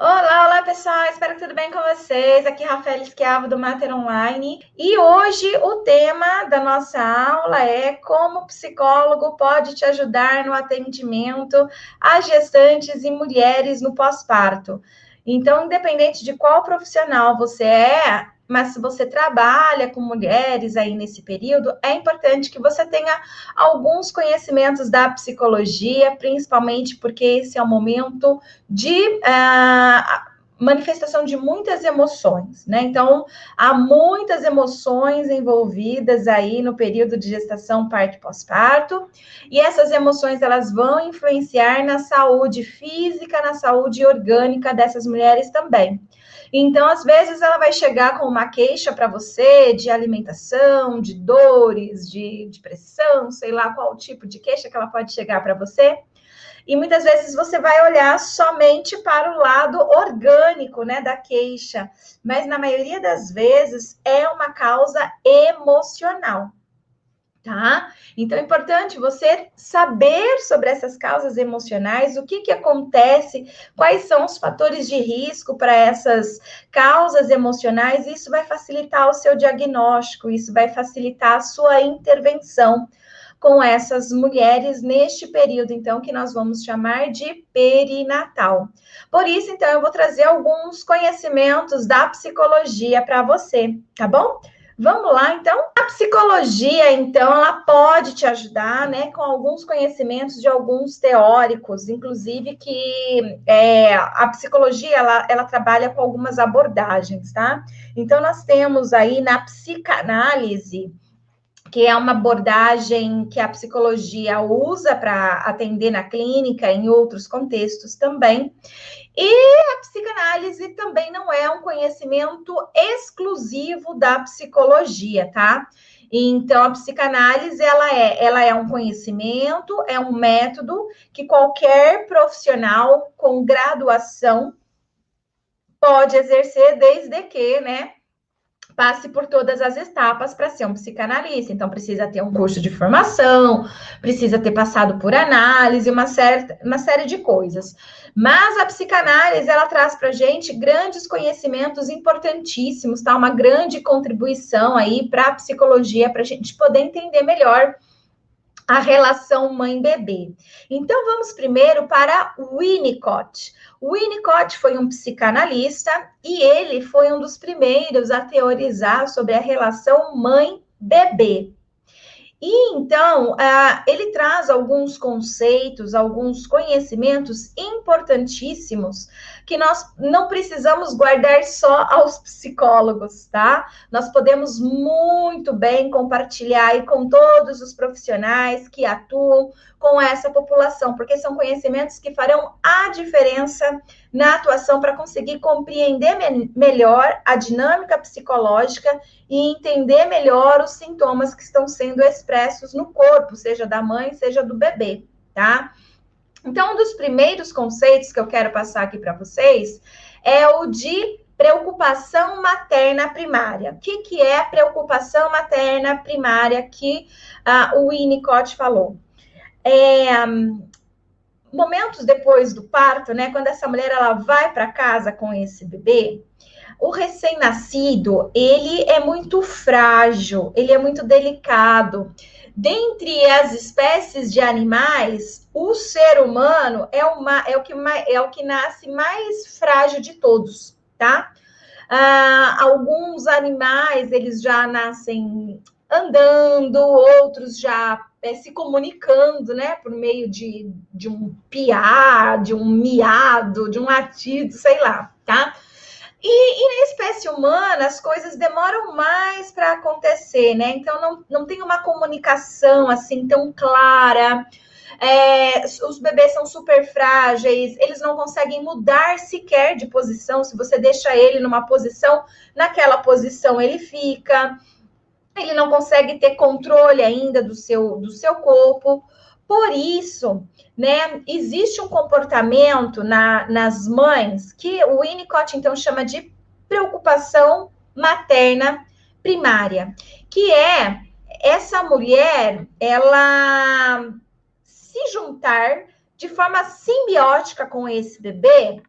Olá, olá pessoal, espero que tudo bem com vocês. Aqui é Rafael Esquiavo do Mater Online e hoje o tema da nossa aula é como o psicólogo pode te ajudar no atendimento a gestantes e mulheres no pós-parto. Então, independente de qual profissional você é, mas se você trabalha com mulheres aí nesse período, é importante que você tenha alguns conhecimentos da psicologia, principalmente porque esse é o momento de manifestação de muitas emoções, né? Então, há muitas emoções envolvidas aí no período de gestação, parto e pós-parto, e essas emoções elas vão influenciar na saúde física, na saúde orgânica dessas mulheres também. Então, às vezes, ela vai chegar com uma queixa para você de alimentação, de dores, de pressão, sei lá qual tipo de queixa que ela pode chegar para você. E muitas vezes você vai olhar somente para o lado orgânico, né, da queixa, mas na maioria das vezes é uma causa emocional. Tá? Então é importante você saber sobre essas causas emocionais, o que acontece, quais são os fatores de risco para essas causas emocionais, e isso vai facilitar o seu diagnóstico, isso vai facilitar a sua intervenção com essas mulheres neste período, então, que nós vamos chamar de perinatal. Por isso, então, eu vou trazer alguns conhecimentos da psicologia para você, tá bom? Vamos lá, então? A psicologia, então, ela pode te ajudar, né, com alguns conhecimentos de alguns teóricos, inclusive que a psicologia, ela trabalha com algumas abordagens, tá? Então, nós temos aí na psicanálise, que é uma abordagem que a psicologia usa para atender na clínica, em outros contextos também. E a psicanálise também não é um conhecimento exclusivo da psicologia, tá? Então, a psicanálise, ela é um conhecimento, é um método que qualquer profissional com graduação pode exercer, desde que, né, passe por todas as etapas para ser um psicanalista. Então, precisa ter um curso de formação, precisa ter passado por análise, uma série de coisas. Mas a psicanálise, ela traz para a gente grandes conhecimentos importantíssimos, tá? Uma grande contribuição aí para a psicologia, para a gente poder entender melhor a relação mãe-bebê. Então, vamos primeiro para Winnicott. Winnicott foi um psicanalista e ele foi um dos primeiros a teorizar sobre a relação mãe-bebê. E então, ele traz alguns conceitos, alguns conhecimentos importantíssimos que nós não precisamos guardar só aos psicólogos, tá? Nós podemos muito bem compartilhar aí com todos os profissionais que atuam com essa população, porque são conhecimentos que farão a diferença na atuação para conseguir compreender melhor a dinâmica psicológica e entender melhor os sintomas que estão sendo expressos no corpo, seja da mãe, seja do bebê, tá? Então, um dos primeiros conceitos que eu quero passar aqui para vocês é o de preocupação materna primária. O que é a preocupação materna primária que o Winnicott falou? Momentos depois do parto, né, quando essa mulher ela vai para casa com esse bebê, o recém-nascido, ele é muito frágil, ele é muito delicado. Dentre as espécies de animais, o ser humano é o que nasce mais frágil de todos, tá? Alguns animais, eles já nascem andando, outros já se comunicando, né, por meio de um piar, de um miado, de um latido, sei lá, tá? E na espécie humana, as coisas demoram mais para acontecer, né? Então, não tem uma comunicação assim tão clara. Os bebês são super frágeis, eles não conseguem mudar sequer de posição. Se você deixa ele numa posição, naquela posição ele fica. Ele não consegue ter controle ainda do seu corpo. Por isso, né, existe um comportamento nas mães que o Winnicott, então, chama de preocupação materna primária, que é essa mulher, ela se juntar de forma simbiótica com esse bebê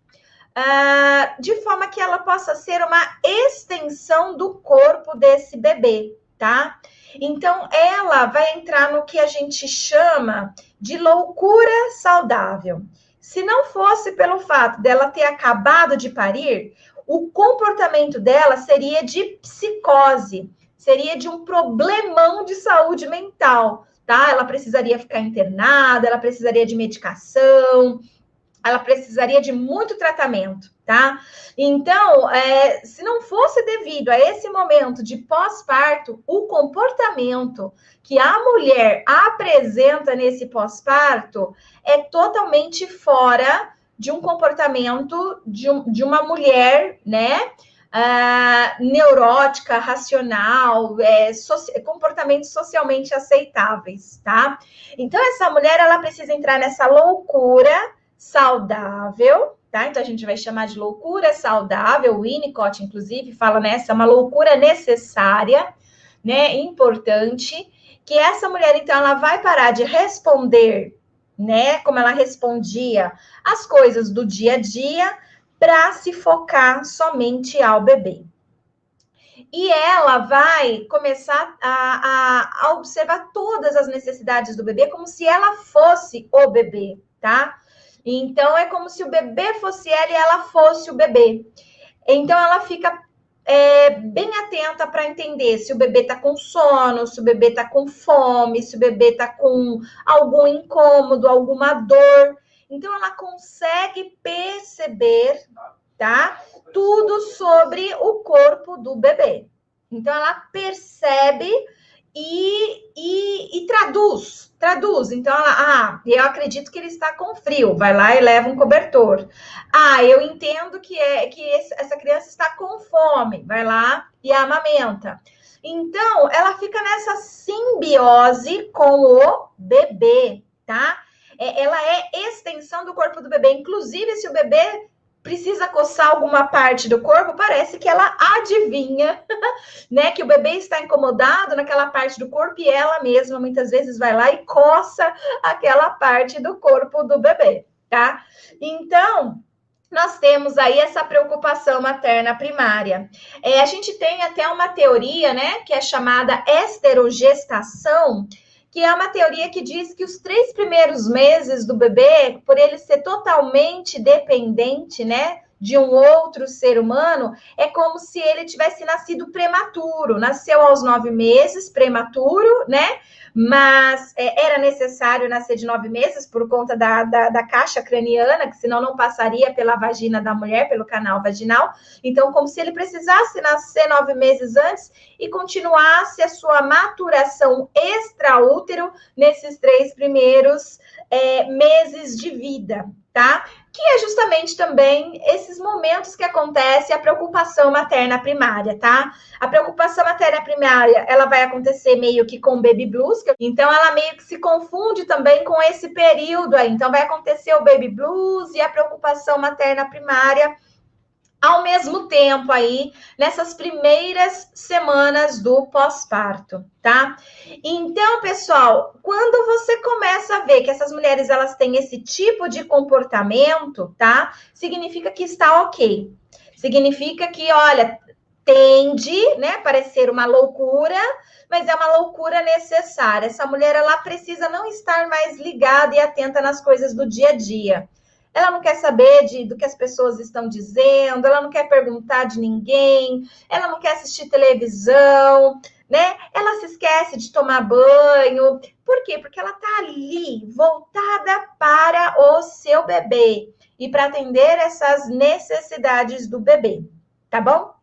de forma que ela possa ser uma extensão do corpo desse bebê, tá? Então, ela vai entrar no que a gente chama de loucura saudável. Se não fosse pelo fato dela ter acabado de parir, o comportamento dela seria de psicose, seria de um problemão de saúde mental, tá? Ela precisaria ficar internada, ela precisaria de medicação, ela precisaria de muito tratamento, tá? Então, se não fosse devido a esse momento de pós-parto, o comportamento que a mulher apresenta nesse pós-parto é totalmente fora de um comportamento de uma mulher, né? Neurótica, racional, comportamentos socialmente aceitáveis, tá? Então, essa mulher, ela precisa entrar nessa loucura saudável, tá? Então a gente vai chamar de loucura saudável. O Winnicott, inclusive, fala nessa, uma loucura necessária, né? Importante, que essa mulher, então, ela vai parar de responder, né? Como ela respondia as coisas do dia a dia, para se focar somente ao bebê. E ela vai começar a observar todas as necessidades do bebê como se ela fosse o bebê, tá? Então, é como se o bebê fosse ela e ela fosse o bebê. Então, ela fica bem atenta para entender se o bebê está com sono, se o bebê está com fome, se o bebê está com algum incômodo, alguma dor. Então, ela consegue perceber, tá? Tudo sobre o corpo do bebê. Então, ela percebe e traduz. Então, eu acredito que ele está com frio, vai lá e leva um cobertor. Eu entendo que essa criança está com fome, vai lá e amamenta. Então, ela fica nessa simbiose com o bebê, tá? Ela é extensão do corpo do bebê. Inclusive, se o bebê precisa coçar alguma parte do corpo, parece que ela adivinha, né, que o bebê está incomodado naquela parte do corpo e ela mesma muitas vezes vai lá e coça aquela parte do corpo do bebê, tá? Então, nós temos aí essa preocupação materna primária. A gente tem até uma teoria, né, que é chamada esterogestação, que é uma teoria que diz que os 3 primeiros meses do bebê, por ele ser totalmente dependente, né, de um outro ser humano, é como se ele tivesse nascido prematuro, nasceu aos 9 meses, prematuro, né? Mas era necessário nascer de 9 meses por conta da caixa craniana, que senão não passaria pela vagina da mulher, pelo canal vaginal. Então, como se ele precisasse nascer 9 meses antes e continuasse a sua maturação extraútero nesses 3 primeiros meses de vida, tá? Que é justamente também esses momentos que acontece a preocupação materna primária, tá? A preocupação materna primária, ela vai acontecer meio que com baby blues, então ela meio que se confunde também com esse período aí. Então vai acontecer o baby blues e a preocupação materna primária ao mesmo tempo aí, nessas primeiras semanas do pós-parto, tá? Então, pessoal, quando você começa a ver que essas mulheres, elas têm esse tipo de comportamento, tá? Significa que está ok. Significa que, olha, tende, né, parecer uma loucura, mas é uma loucura necessária. Essa mulher, ela precisa não estar mais ligada e atenta nas coisas do dia a dia. Ela não quer saber do que as pessoas estão dizendo, ela não quer perguntar de ninguém, ela não quer assistir televisão, né? Ela se esquece de tomar banho. Por quê? Porque ela tá ali, voltada para o seu bebê e para atender essas necessidades do bebê, tá bom?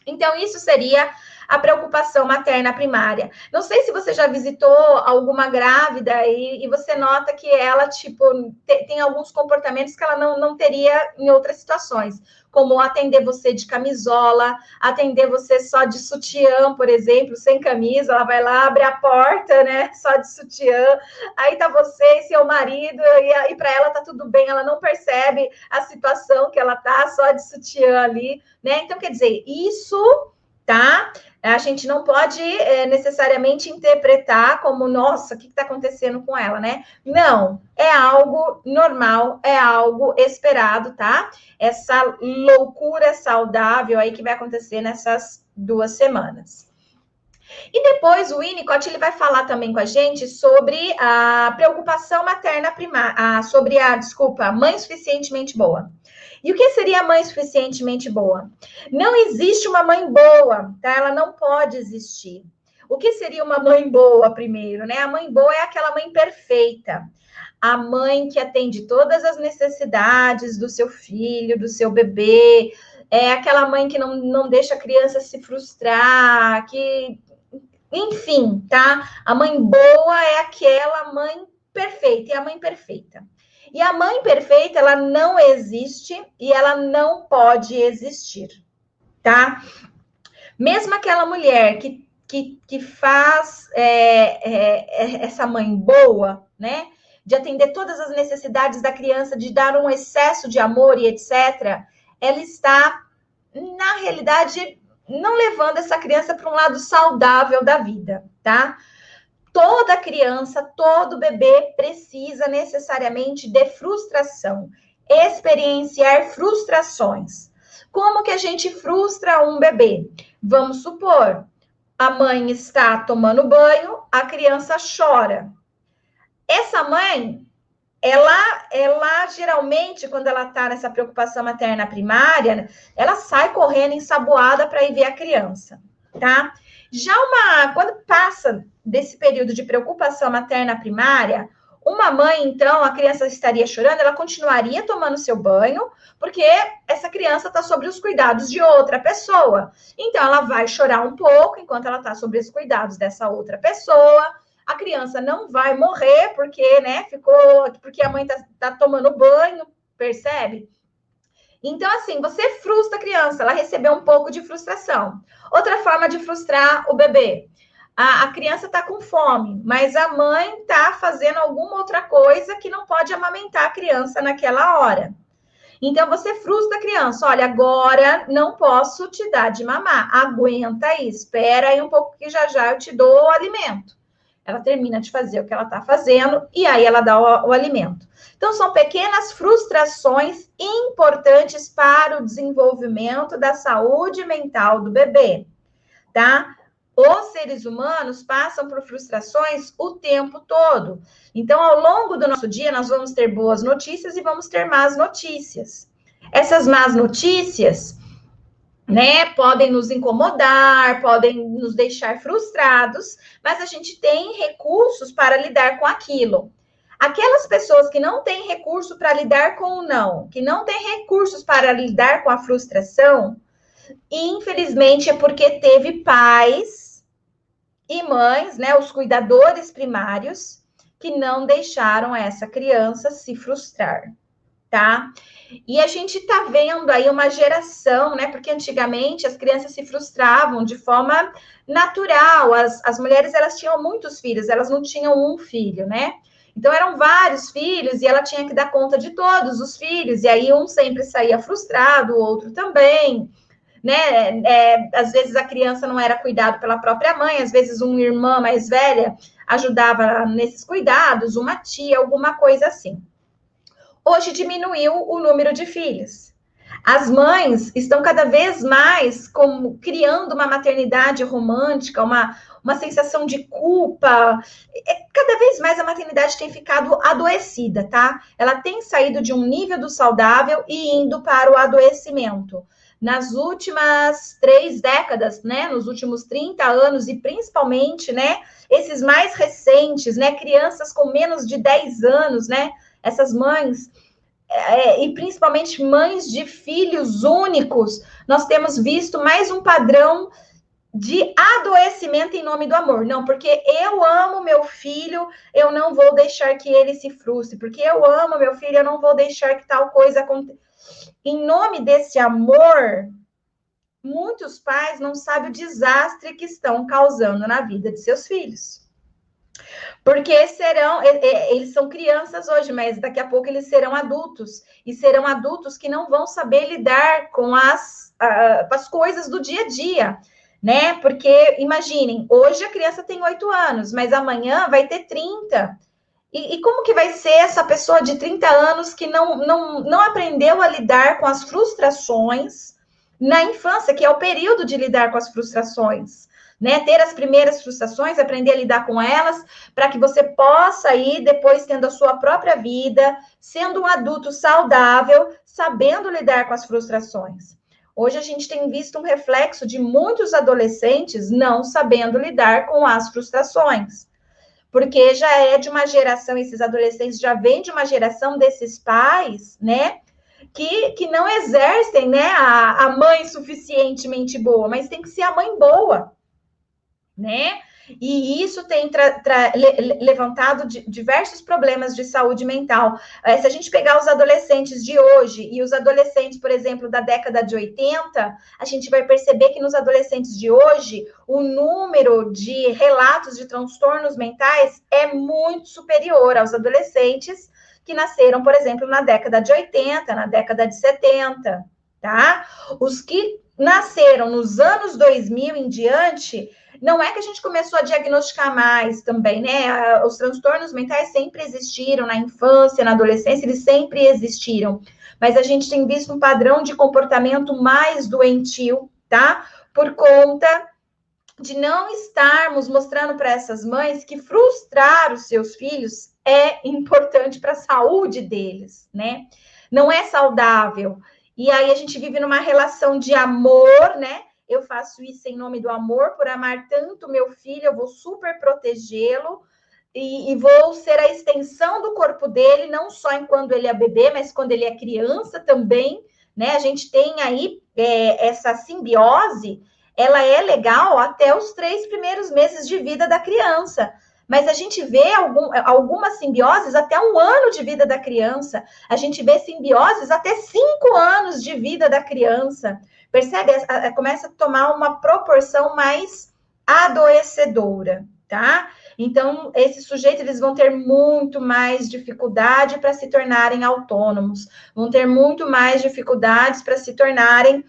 Então, isso seria a preocupação materna primária. Não sei se você já visitou alguma grávida e você nota que ela, tipo, tem alguns comportamentos que ela não teria em outras situações, como atender você de camisola, atender você só de sutiã, por exemplo, sem camisa, ela vai lá, abre a porta, né, só de sutiã, aí tá você e seu marido, e para ela tá tudo bem, ela não percebe a situação que ela tá, só de sutiã ali, né? Então, quer dizer, isso tá? A gente não pode necessariamente interpretar como, nossa, o que está acontecendo com ela, né? Não, é algo normal, é algo esperado, tá? Essa loucura saudável aí que vai acontecer nessas 2 semanas. E depois o Winnicott ele vai falar também com a gente sobre a preocupação materna primária, sobre a mãe suficientemente boa. E o que seria a mãe suficientemente boa? Não existe uma mãe boa, tá? Ela não pode existir. O que seria uma mãe boa primeiro, né? A mãe boa é aquela mãe perfeita. A mãe que atende todas as necessidades do seu filho, do seu bebê. É aquela mãe que não deixa a criança se frustrar, que enfim, tá? A mãe boa é aquela mãe perfeita, é a mãe perfeita. E a mãe perfeita, ela não existe e ela não pode existir, tá? Mesmo aquela mulher que faz essa mãe boa, né? De atender todas as necessidades da criança, de dar um excesso de amor e etc., ela está, na realidade, não levando essa criança para um lado saudável da vida, tá? Toda criança, todo bebê precisa necessariamente de frustração, experienciar frustrações. Como que a gente frustra um bebê? Vamos supor, a mãe está tomando banho, a criança chora. Essa mãe, ela geralmente, quando ela está nessa preocupação materna primária, ela sai correndo ensaboada para ir ver a criança, tá? Já quando passa desse período de preocupação materna primária, uma mãe, então, a criança estaria chorando, ela continuaria tomando seu banho, porque essa criança está sob os cuidados de outra pessoa. Então, ela vai chorar um pouco enquanto ela está sob os cuidados dessa outra pessoa. A criança não vai morrer porque, né, porque a mãe tá tomando banho, percebe? Então, assim, você frustra a criança, ela recebeu um pouco de frustração. Outra forma de frustrar o bebê. A criança está com fome, mas a mãe está fazendo alguma outra coisa que não pode amamentar a criança naquela hora. Então, você frustra a criança. Olha, agora não posso te dar de mamar. Aguenta aí, espera aí um pouco que já eu te dou o alimento. Ela termina de fazer o que ela está fazendo e aí ela dá o alimento. Então, são pequenas frustrações importantes para o desenvolvimento da saúde mental do bebê, tá? Os seres humanos passam por frustrações o tempo todo. Então, ao longo do nosso dia, nós vamos ter boas notícias e vamos ter más notícias. Essas más notícias, né, podem nos incomodar, podem nos deixar frustrados, mas a gente tem recursos para lidar com aquilo. Aquelas pessoas que não têm recurso para lidar com o não, que não têm recursos para lidar com a frustração, infelizmente é porque teve pais e mães, né, os cuidadores primários, que não deixaram essa criança se frustrar, tá? E a gente tá vendo aí uma geração, né? Porque antigamente as crianças se frustravam de forma natural. As mulheres, elas tinham muitos filhos, elas não tinham um filho, né? Então eram vários filhos e ela tinha que dar conta de todos os filhos. E aí um sempre saía frustrado, o outro também, né? Às vezes a criança não era cuidada pela própria mãe, às vezes uma irmã mais velha ajudava nesses cuidados, uma tia, alguma coisa assim. Hoje diminuiu o número de filhos. As mães estão cada vez mais criando uma maternidade romântica, uma sensação de culpa. Cada vez mais a maternidade tem ficado adoecida, tá? Ela tem saído de um nível do saudável e indo para o adoecimento. Nas últimas 3 décadas, né? Nos últimos 30 anos e principalmente, né? Esses mais recentes, né? Crianças com menos de 10 anos, né? Essas mães, e principalmente mães de filhos únicos, nós temos visto mais um padrão de adoecimento em nome do amor. Não, porque eu amo meu filho, eu não vou deixar que ele se frustre. Porque eu amo meu filho, eu não vou deixar que tal coisa aconteça. Em nome desse amor, muitos pais não sabem o desastre que estão causando na vida de seus filhos. Porque eles são crianças hoje, mas daqui a pouco eles serão adultos. E serão adultos que não vão saber lidar com as coisas do dia a dia. né? Porque, imaginem, hoje a criança tem 8 anos, mas amanhã vai ter 30. E como que vai ser essa pessoa de 30 anos que não aprendeu a lidar com as frustrações na infância, que é o período de lidar com as frustrações, né? Ter as primeiras frustrações, aprender a lidar com elas, para que você possa ir depois tendo a sua própria vida, sendo um adulto saudável, sabendo lidar com as frustrações. Hoje a gente tem visto um reflexo de muitos adolescentes não sabendo lidar com as frustrações, porque já é de uma geração, esses adolescentes já vêm de uma geração desses pais, né, que não exercem, né, a mãe suficientemente boa, mas tem que ser a mãe boa, né? E isso tem levantado diversos problemas de saúde mental. Se a gente pegar os adolescentes de hoje e os adolescentes, por exemplo, da década de 80, a gente vai perceber que nos adolescentes de hoje, o número de relatos de transtornos mentais é muito superior aos adolescentes que nasceram, por exemplo, na década de 80, na década de 70, tá? Os que nasceram nos anos 2000 em diante, não é que a gente começou a diagnosticar mais também, né? Os transtornos mentais sempre existiram na infância, na adolescência, eles sempre existiram. Mas a gente tem visto um padrão de comportamento mais doentio, tá? Por conta de não estarmos mostrando para essas mães que frustrar os seus filhos é importante para a saúde deles, né? Não é saudável. E aí a gente vive numa relação de amor, né? Eu faço isso em nome do amor, por amar tanto meu filho, eu vou super protegê-lo e vou ser a extensão do corpo dele, não só enquanto ele é bebê, mas quando ele é criança também, né? A gente tem aí essa simbiose, ela é legal até os 3 primeiros meses de vida da criança. Mas a gente vê algumas simbioses até 1 ano de vida da criança. A gente vê simbioses até 5 anos de vida da criança. Percebe? Começa a tomar uma proporção mais adoecedora, tá? Então, esses sujeitos, eles vão ter muito mais dificuldade para se tornarem autônomos, vão ter muito mais dificuldades para se tornarem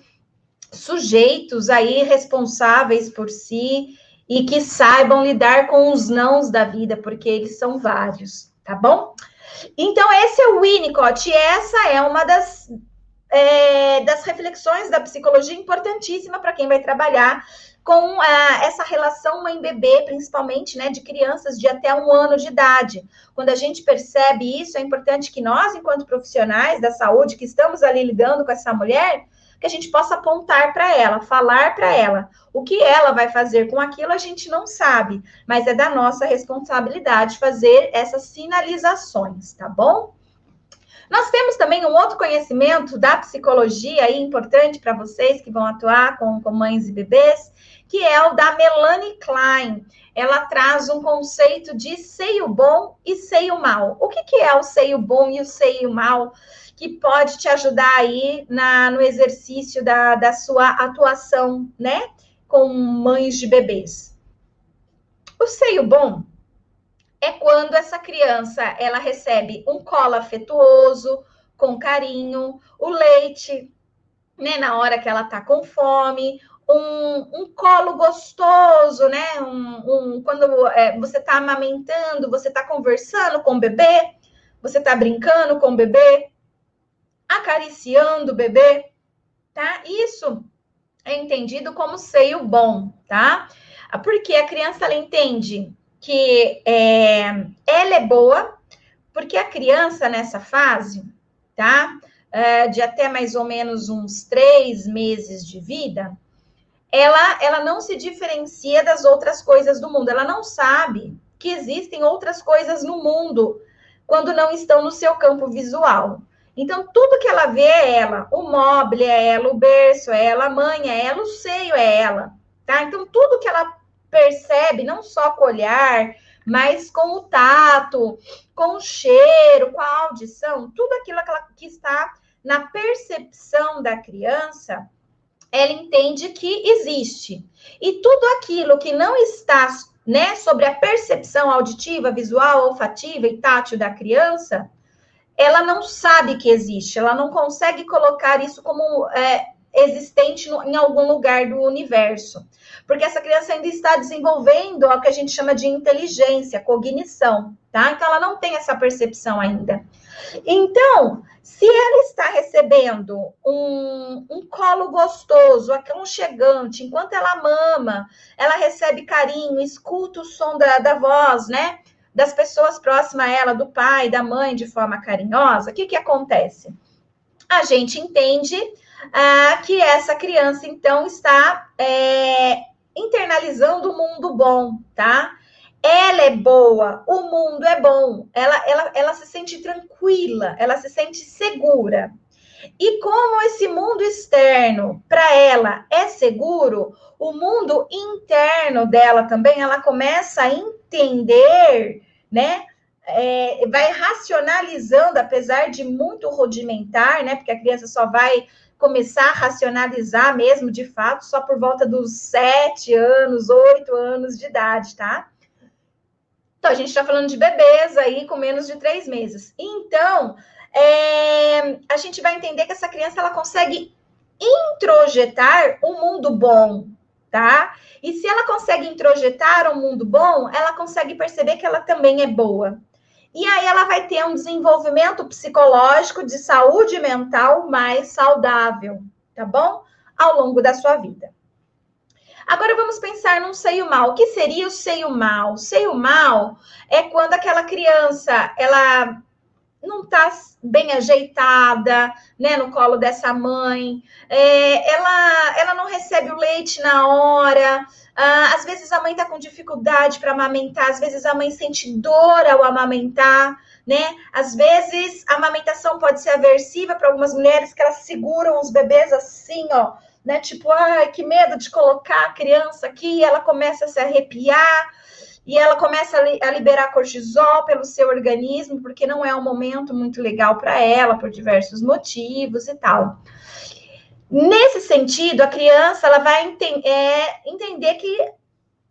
sujeitos aí responsáveis por si e que saibam lidar com os nãos da vida, porque eles são vários, tá bom? Então, esse é o Winnicott, e essa é uma das reflexões da psicologia importantíssima para quem vai trabalhar com essa relação mãe-bebê, principalmente, né, de crianças de até 1 ano de idade. Quando a gente percebe isso, é importante que nós, enquanto profissionais da saúde, que estamos ali lidando com essa mulher, que a gente possa apontar para ela, falar para ela. O que ela vai fazer com aquilo, a gente não sabe, mas é da nossa responsabilidade fazer essas sinalizações, tá bom? Nós temos também um outro conhecimento da psicologia aí importante para vocês que vão atuar com mães e bebês, que é o da Melanie Klein. Ela traz um conceito de seio bom e seio mal. O que é o seio bom e o seio mal? Que pode te ajudar aí no exercício da sua atuação, né? Com mães de bebês. O seio bom é quando essa criança, ela recebe um colo afetuoso, com carinho, o leite, né, na hora que ela tá com fome, um colo gostoso, né, quando você tá amamentando, você tá conversando com o bebê, você tá brincando com o bebê, acariciando o bebê, tá? Isso é entendido como seio bom, tá? Porque a criança, ela entende que ela é boa, porque a criança nessa fase, tá? De até mais ou menos uns 3 meses de vida, ela não se diferencia das outras coisas do mundo. Ela não sabe que existem outras coisas no mundo quando não estão no seu campo visual. Então, tudo que ela vê é ela. O móvel é ela, o berço é ela, a mãe é ela, o seio é ela, tá? Então, tudo que ela percebe, não só com o olhar, mas com o tato, com o cheiro, com a audição, tudo aquilo que está na percepção da criança, ela entende que existe. E tudo aquilo que não está, né, sobre a percepção auditiva, visual, olfativa e tátil da criança, ela não sabe que existe, ela não consegue colocar isso como existente em algum lugar do universo. Porque essa criança ainda está desenvolvendo o que a gente chama de inteligência, cognição, tá? Então, ela não tem essa percepção ainda. Então, se ela está recebendo um colo gostoso, aconchegante, enquanto ela mama, ela recebe carinho, escuta o som da voz, né? Das pessoas próximas a ela, do pai, da mãe, de forma carinhosa, o que acontece? A gente entende que essa criança, então, está internalizando o mundo bom, tá? Ela é boa, o mundo é bom, ela se sente tranquila, ela se sente segura. E como esse mundo externo, para ela, é seguro, o mundo interno dela também, ela começa a entender, né? Vai racionalizando, apesar de muito rudimentar, né? Porque a criança só vai começar a racionalizar mesmo, de fato, só por volta dos 7 anos, 8 anos de idade, tá? Então, a gente está falando de bebês aí com menos de 3 meses. Então, a gente vai entender que essa criança, ela consegue introjetar um mundo bom, tá? E se ela consegue introjetar um mundo bom, ela consegue perceber que ela também é boa. E aí ela vai ter um desenvolvimento psicológico de saúde mental mais saudável, tá bom? Ao longo da sua vida. Agora vamos pensar num seio mal. O que seria o seio mal? O seio mal é quando aquela criança, ela não está bem ajeitada, né, no colo dessa mãe, ela não recebe o leite na hora, às vezes a mãe está com dificuldade para amamentar, às vezes a mãe sente dor ao amamentar, né, às vezes a amamentação pode ser aversiva para algumas mulheres que elas seguram os bebês assim, ó, né, tipo, ai, que medo de colocar a criança aqui, e ela começa a se arrepiar, e ela começa a liberar cortisol pelo seu organismo, porque não é um momento muito legal para ela, por diversos motivos e tal. Nesse sentido, a criança ela vai entender que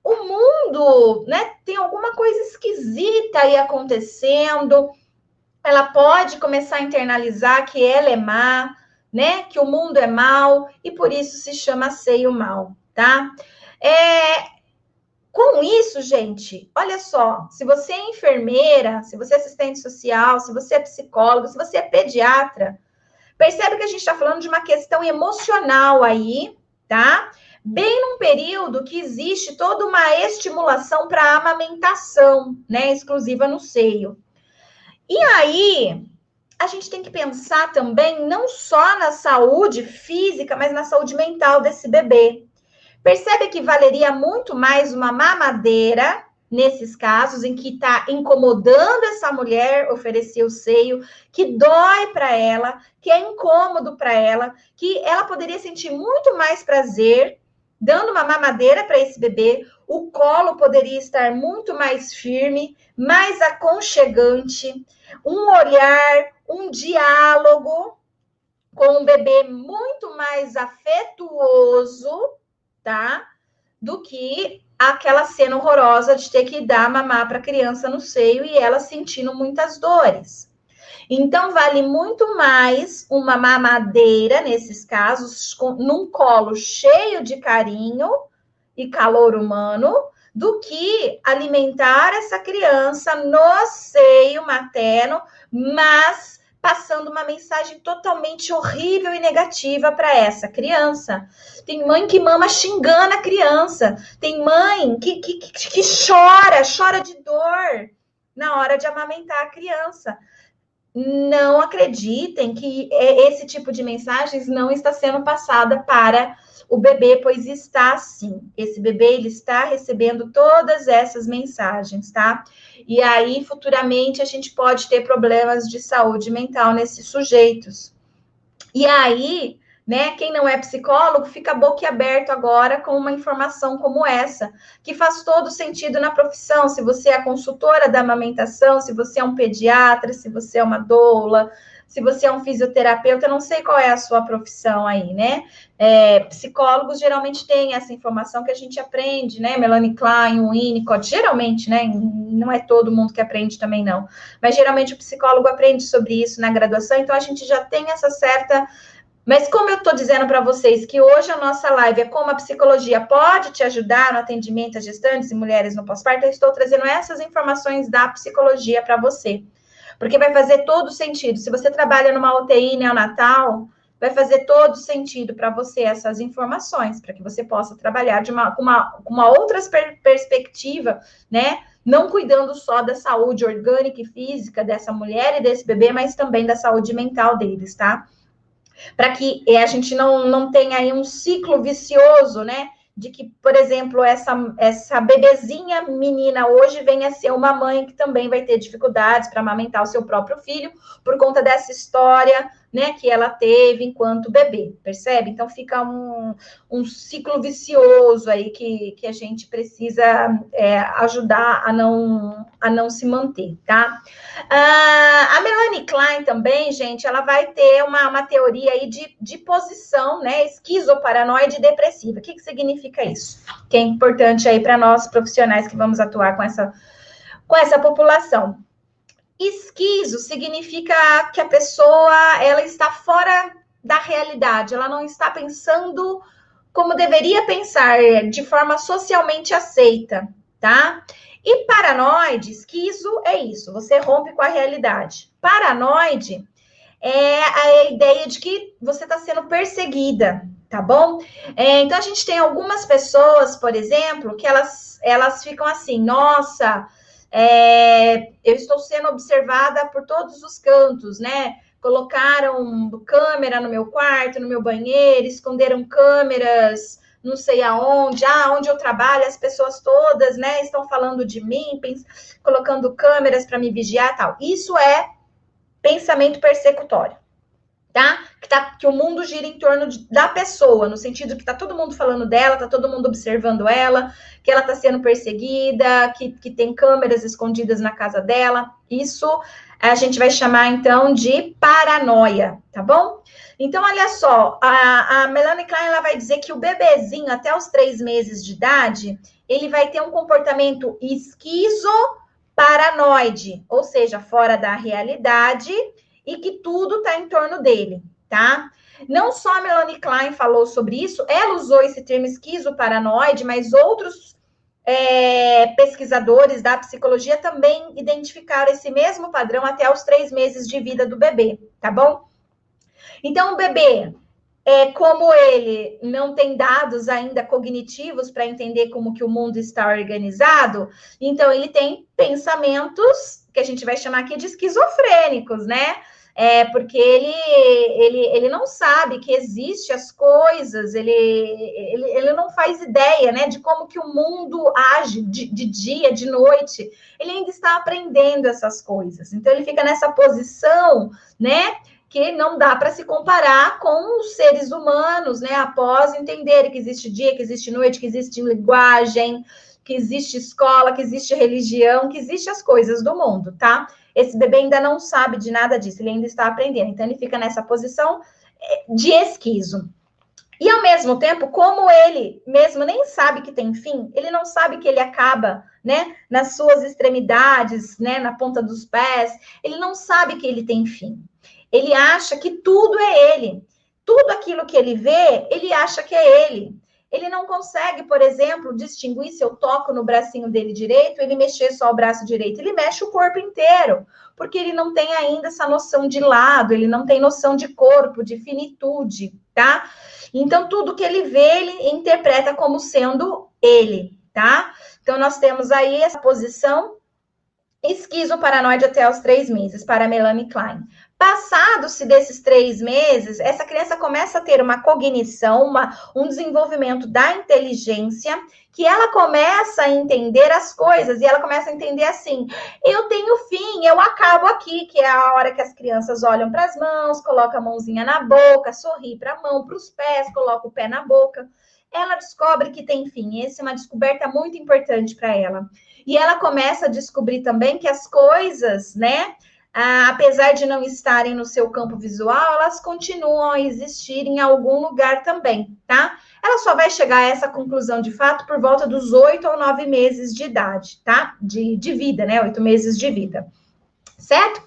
o mundo, né, tem alguma coisa esquisita aí acontecendo, ela pode começar a internalizar que ela é má, né, que o mundo é mau, e por isso se chama seio mal, tá? Com isso, gente, olha só, se você é enfermeira, se você é assistente social, se você é psicólogo, se você é pediatra, percebe que a gente está falando de uma questão emocional aí, tá? Bem num período que existe toda uma estimulação para a amamentação, né, exclusiva no seio. E aí, a gente tem que pensar também não só na saúde física, mas na saúde mental desse bebê. Percebe que valeria muito mais uma mamadeira, nesses casos em que está incomodando essa mulher oferecer o seio, que dói para ela, que é incômodo para ela, que ela poderia sentir muito mais prazer dando uma mamadeira para esse bebê, o colo poderia estar muito mais firme, mais aconchegante, um olhar, um diálogo com um bebê muito mais afetuoso, tá? Do que aquela cena horrorosa de ter que dar mamar para a criança no seio e ela sentindo muitas dores. Então, vale muito mais uma mamadeira, nesses casos, num colo cheio de carinho e calor humano, do que alimentar essa criança no seio materno, mas passando uma mensagem totalmente horrível e negativa para essa criança. Tem mãe que mama xingando a criança, tem mãe que chora de dor na hora de amamentar a criança. Não acreditem que esse tipo de mensagens não está sendo passada para o bebê, pois está sim. Esse bebê, ele está recebendo todas essas mensagens, tá? E aí, futuramente, a gente pode ter problemas de saúde mental nesses sujeitos. E aí, né, quem não é psicólogo fica boquiaberto agora com uma informação como essa, que faz todo sentido na profissão. Se você é a consultora da amamentação, se você é um pediatra, se você é uma doula, se você é um fisioterapeuta, eu não sei qual é a sua profissão aí, né? Psicólogos geralmente têm essa informação que a gente aprende, né? Melanie Klein, Winnicott, geralmente, né? Não é todo mundo que aprende também, não. Mas geralmente o psicólogo aprende sobre isso na graduação, então a gente já tem essa certa Mas como eu estou dizendo para vocês que hoje a nossa live é como a psicologia pode te ajudar no atendimento a gestantes e mulheres no pós-parto, eu estou trazendo essas informações da psicologia para você. Porque vai fazer todo sentido. Se você trabalha numa UTI neonatal, vai fazer todo sentido para você essas informações, para que você possa trabalhar com uma outra perspectiva, né? Não cuidando só da saúde orgânica e física dessa mulher e desse bebê, mas também da saúde mental deles, tá? Para que a gente não tenha aí um ciclo vicioso, né? De que, por exemplo, essa bebezinha menina hoje venha a ser uma mãe que também vai ter dificuldades para amamentar o seu próprio filho por conta dessa história, né, que ela teve enquanto bebê, percebe? Então fica um ciclo vicioso aí que a gente precisa ajudar a não se manter, tá? A Melanie Klein também, gente, ela vai ter uma teoria aí de posição, né, esquizoparanoide depressiva. O que significa isso? Que é importante aí para nós profissionais que vamos atuar com essa população. Esquizo significa que a pessoa ela está fora da realidade, ela não está pensando como deveria pensar, de forma socialmente aceita, tá? E paranoide, esquizo é isso, você rompe com a realidade. Paranoide é a ideia de que você está sendo perseguida, tá bom? Então, a gente tem algumas pessoas, por exemplo, que elas ficam assim, nossa, eu estou sendo observada por todos os cantos, né? Colocaram câmera no meu quarto, no meu banheiro, esconderam câmeras, não sei aonde, onde eu trabalho, as pessoas todas, né, estão falando de mim, colocando câmeras para me vigiar e tal. Isso é pensamento persecutório, tá? Que o mundo gira em torno da pessoa, no sentido que tá todo mundo falando dela, tá todo mundo observando ela, que ela tá sendo perseguida, que tem câmeras escondidas na casa dela. Isso a gente vai chamar, então, de paranoia, tá bom? Então, olha só, a Melanie Klein, ela vai dizer que o bebezinho, até os 3 meses de idade, ele vai ter um comportamento esquizoparanoide, ou seja, fora da realidade, e que tudo está em torno dele, tá? Não só a Melanie Klein falou sobre isso, ela usou esse termo esquizoparanoide, mas outros pesquisadores da psicologia também identificaram esse mesmo padrão até os 3 meses de vida do bebê, tá bom? Então, o bebê, como ele não tem dados ainda cognitivos para entender como que o mundo está organizado, então ele tem pensamentos que a gente vai chamar aqui de esquizofrênicos, né? Porque ele não sabe que existe as coisas, ele não faz ideia, né, de como que o mundo age de dia, de noite. Ele ainda está aprendendo essas coisas. Então, ele fica nessa posição, né, que não dá para se comparar com os seres humanos, né, após entenderem que existe dia, que existe noite, que existe linguagem, que existe escola, que existe religião, que existe as coisas do mundo, tá? Esse bebê ainda não sabe de nada disso, ele ainda está aprendendo. Então, ele fica nessa posição de esquizo. E, ao mesmo tempo, como ele mesmo nem sabe que tem fim, ele não sabe que ele acaba, né, nas suas extremidades, né, na ponta dos pés, ele não sabe que ele tem fim. Ele acha que tudo é ele. Tudo aquilo que ele vê, ele acha que é ele. Ele não consegue, por exemplo, distinguir se eu toco no bracinho dele direito, ele mexer só o braço direito. Ele mexe o corpo inteiro, porque ele não tem ainda essa noção de lado, ele não tem noção de corpo, de finitude, tá? Então, tudo que ele vê, ele interpreta como sendo ele, tá? Então, nós temos aí essa posição esquizoparanoide até os 3 meses, para a Melanie Klein. Passados-se desses 3 meses, essa criança começa a ter uma cognição, um desenvolvimento da inteligência, que ela começa a entender as coisas, e ela começa a entender assim, eu tenho fim, eu acabo aqui, que é a hora que as crianças olham para as mãos, colocam a mãozinha na boca, sorri para a mão, para os pés, coloca o pé na boca. Ela descobre que tem fim, essa é uma descoberta muito importante para ela. E ela começa a descobrir também que as coisas, né, apesar de não estarem no seu campo visual, elas continuam a existir em algum lugar também, tá? Ela só vai chegar a essa conclusão de fato por volta dos 8 ou 9 meses de idade, tá? De vida, né? 8 meses de vida, certo?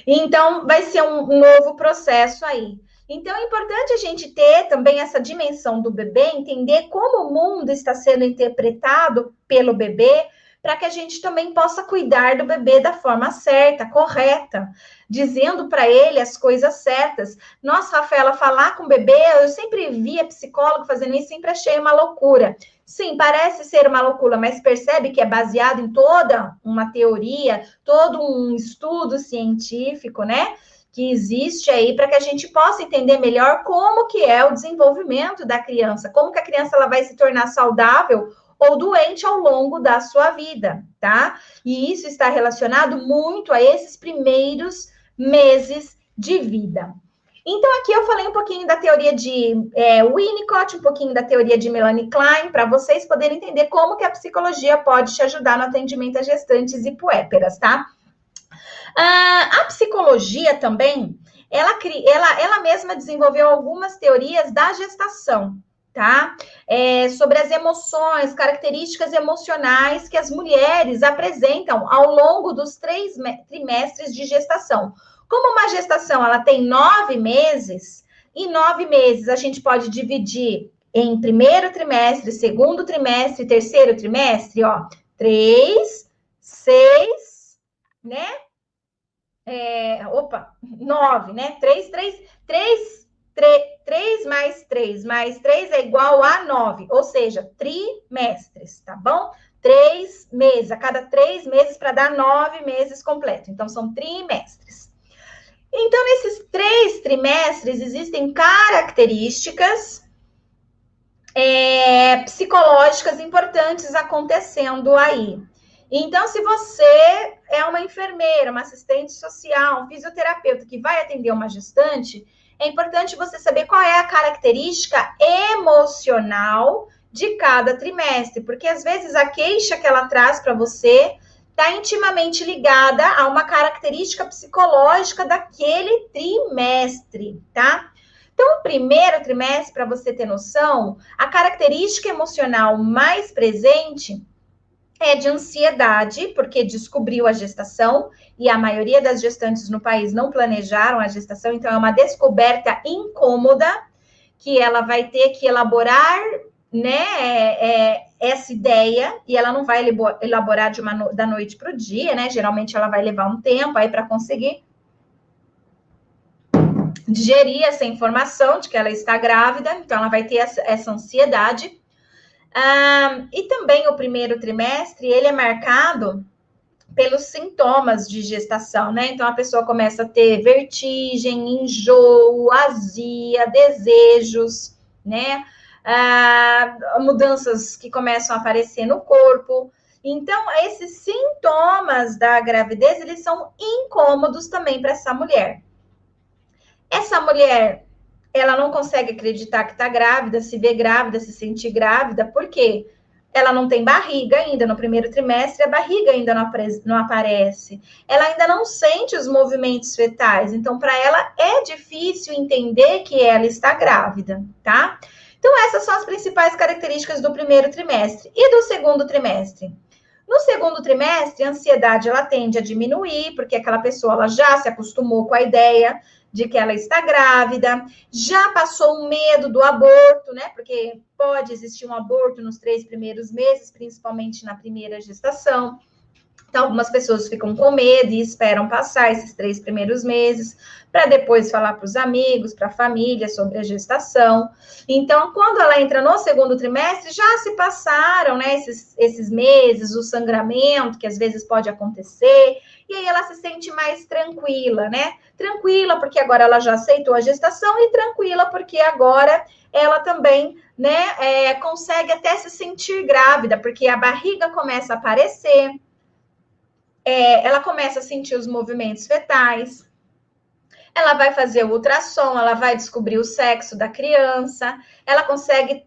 Então, vai ser um novo processo aí. Então, é importante a gente ter também essa dimensão do bebê, entender como o mundo está sendo interpretado pelo bebê, para que a gente também possa cuidar do bebê da forma certa, correta, dizendo para ele as coisas certas. Nossa, Rafaela, falar com o bebê, eu sempre via psicólogo fazendo isso, sempre achei uma loucura. Sim, parece ser uma loucura, mas percebe que é baseado em toda uma teoria, todo um estudo científico, né? Que existe aí para que a gente possa entender melhor como que é o desenvolvimento da criança, como que a criança ela vai se tornar saudável ou doente ao longo da sua vida, tá? E isso está relacionado muito a esses primeiros meses de vida. Então, aqui eu falei um pouquinho da teoria de Winnicott, um pouquinho da teoria de Melanie Klein, para vocês poderem entender como que a psicologia pode te ajudar no atendimento a gestantes e puérperas, tá? A psicologia também, ela mesma desenvolveu algumas teorias da gestação, tá? Sobre as emoções, características emocionais que as mulheres apresentam ao longo dos 3 trimestres de gestação. Como uma gestação ela tem 9 meses, em 9 meses a gente pode dividir em primeiro trimestre, segundo trimestre, terceiro trimestre, ó, 3, 6, né? 9, né? 3 mais 3 é igual a 9, ou seja, trimestres, tá bom? 3 meses, a cada 3 meses para dar 9 meses completo. Então, são trimestres. Então, nesses 3 trimestres, existem características psicológicas importantes acontecendo aí. Então, se você é uma enfermeira, uma assistente social, um fisioterapeuta que vai atender uma gestante, é importante você saber qual é a característica emocional de cada trimestre, porque às vezes a queixa que ela traz para você está intimamente ligada a uma característica psicológica daquele trimestre, tá? Então, o primeiro trimestre, para você ter noção, a característica emocional mais presente é de ansiedade, porque descobriu a gestação, e a maioria das gestantes no país não planejaram a gestação, então é uma descoberta incômoda, que ela vai ter que elaborar, né, essa ideia, e ela não vai elaborar da noite para o dia, né, geralmente ela vai levar um tempo aí para conseguir digerir essa informação de que ela está grávida, então ela vai ter essa ansiedade. E também o primeiro trimestre, ele é marcado pelos sintomas de gestação, né? Então, a pessoa começa a ter vertigem, enjoo, azia, desejos, né? Mudanças que começam a aparecer no corpo. Então, esses sintomas da gravidez, eles são incômodos também para essa mulher. Essa mulher, ela não consegue acreditar que está grávida, se vê grávida, se sentir grávida, por quê? Ela não tem barriga ainda no primeiro trimestre, a barriga ainda não aparece. Ela ainda não sente os movimentos fetais, então para ela é difícil entender que ela está grávida, tá? Então essas são as principais características do primeiro trimestre. E do segundo trimestre? No segundo trimestre, a ansiedade ela tende a diminuir, porque aquela pessoa ela já se acostumou com a ideia de que ela está grávida, já passou o medo do aborto, né? Porque pode existir um aborto nos 3 primeiros meses, principalmente na primeira gestação. Então, algumas pessoas ficam com medo e esperam passar esses 3 primeiros meses para depois falar para os amigos, para a família sobre a gestação. Então, quando ela entra no segundo trimestre, já se passaram, né, esses meses, o sangramento, que às vezes pode acontecer, e aí ela se sente mais tranquila, né? Tranquila porque agora ela já aceitou a gestação e tranquila porque agora ela também, né, consegue até se sentir grávida, porque a barriga começa a aparecer, ela começa a sentir os movimentos fetais, ela vai fazer o ultrassom, ela vai descobrir o sexo da criança, ela consegue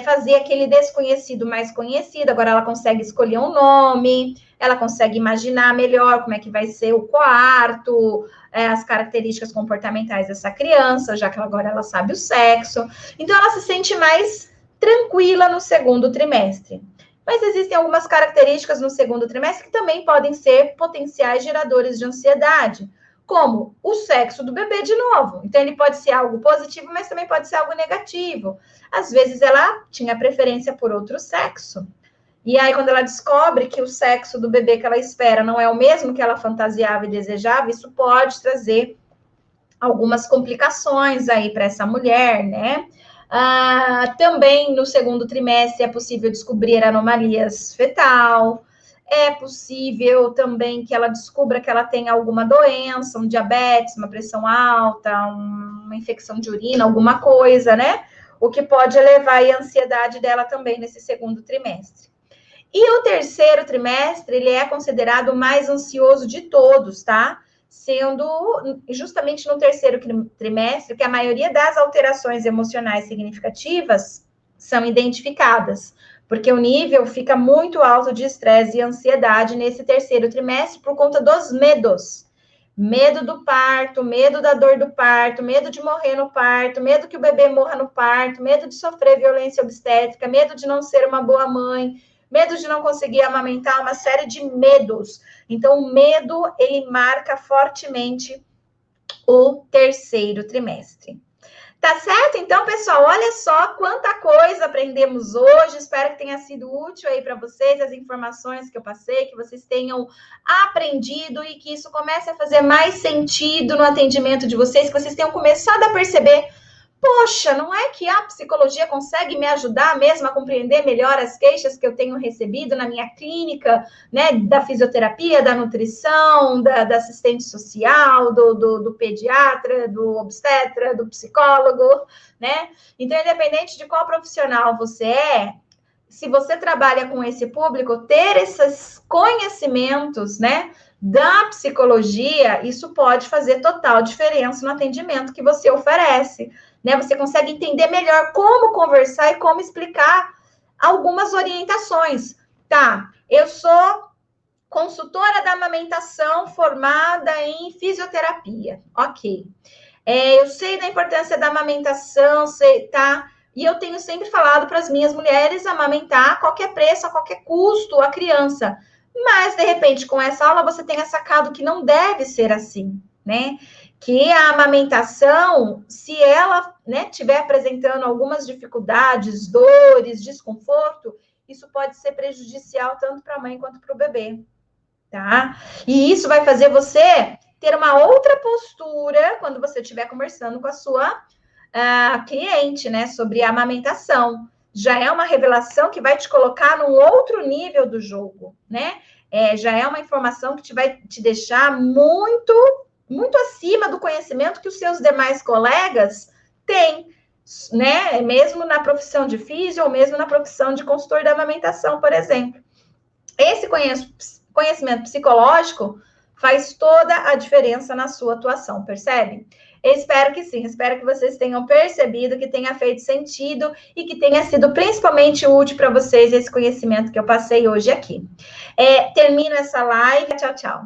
fazer aquele desconhecido mais conhecido, agora ela consegue escolher um nome, ela consegue imaginar melhor como é que vai ser o quarto, as características comportamentais dessa criança, já que agora ela sabe o sexo. Então, ela se sente mais tranquila no segundo trimestre. Mas existem algumas características no segundo trimestre que também podem ser potenciais geradores de ansiedade, como o sexo do bebê de novo. Então, ele pode ser algo positivo, mas também pode ser algo negativo. Às vezes, ela tinha preferência por outro sexo. E aí, quando ela descobre que o sexo do bebê que ela espera não é o mesmo que ela fantasiava e desejava, isso pode trazer algumas complicações aí para essa mulher, né? Também no segundo trimestre é possível descobrir anomalias fetal, é possível também que ela descubra que ela tem alguma doença, um diabetes, uma pressão alta, uma infecção de urina, alguma coisa, né? O que pode elevar a ansiedade dela também nesse segundo trimestre. E o terceiro trimestre, ele é considerado o mais ansioso de todos, tá? Sendo justamente no terceiro trimestre que a maioria das alterações emocionais significativas são identificadas, porque o nível fica muito alto de estresse e ansiedade nesse terceiro trimestre por conta dos medos. Medo do parto, medo da dor do parto, medo de morrer no parto, medo que o bebê morra no parto, medo de sofrer violência obstétrica, medo de não ser uma boa mãe, medo de não conseguir amamentar, uma série de medos. Então, o medo, ele marca fortemente o terceiro trimestre. Tá certo? Então, pessoal, olha só quanta coisa aprendemos hoje. Espero que tenha sido útil aí para vocês as informações que eu passei, que vocês tenham aprendido e que isso comece a fazer mais sentido no atendimento de vocês, que vocês tenham começado a perceber. Poxa, não é que a psicologia consegue me ajudar mesmo a compreender melhor as queixas que eu tenho recebido na minha clínica, né? Da fisioterapia, da nutrição, da assistente social, do pediatra, do obstetra, do psicólogo, né? Então, independente de qual profissional você é, se você trabalha com esse público, ter esses conhecimentos, né? Da psicologia, isso pode fazer total diferença no atendimento que você oferece, né? Você consegue entender melhor como conversar e como explicar algumas orientações. Tá, eu sou consultora da amamentação formada em fisioterapia, ok. Eu sei da importância da amamentação, sei, tá? E eu tenho sempre falado para as minhas mulheres amamentar a qualquer preço, a qualquer custo, a criança. Mas, de repente, com essa aula, você tenha sacado que não deve ser assim, né? Que a amamentação, se ela, né, estiver apresentando algumas dificuldades, dores, desconforto, isso pode ser prejudicial tanto para a mãe quanto para o bebê, tá? E isso vai fazer você ter uma outra postura quando você estiver conversando com a sua cliente, né, sobre a amamentação. Já é uma revelação que vai te colocar num outro nível do jogo, né? Já é uma informação que vai te deixar muito, muito acima do conhecimento que os seus demais colegas têm, né? Mesmo na profissão de físio ou mesmo na profissão de consultor da amamentação, por exemplo. Esse conhecimento psicológico faz toda a diferença na sua atuação, percebe? Espero que sim, espero que vocês tenham percebido, que tenha feito sentido e que tenha sido principalmente útil para vocês esse conhecimento que eu passei hoje aqui. Termino essa live. Tchau, tchau.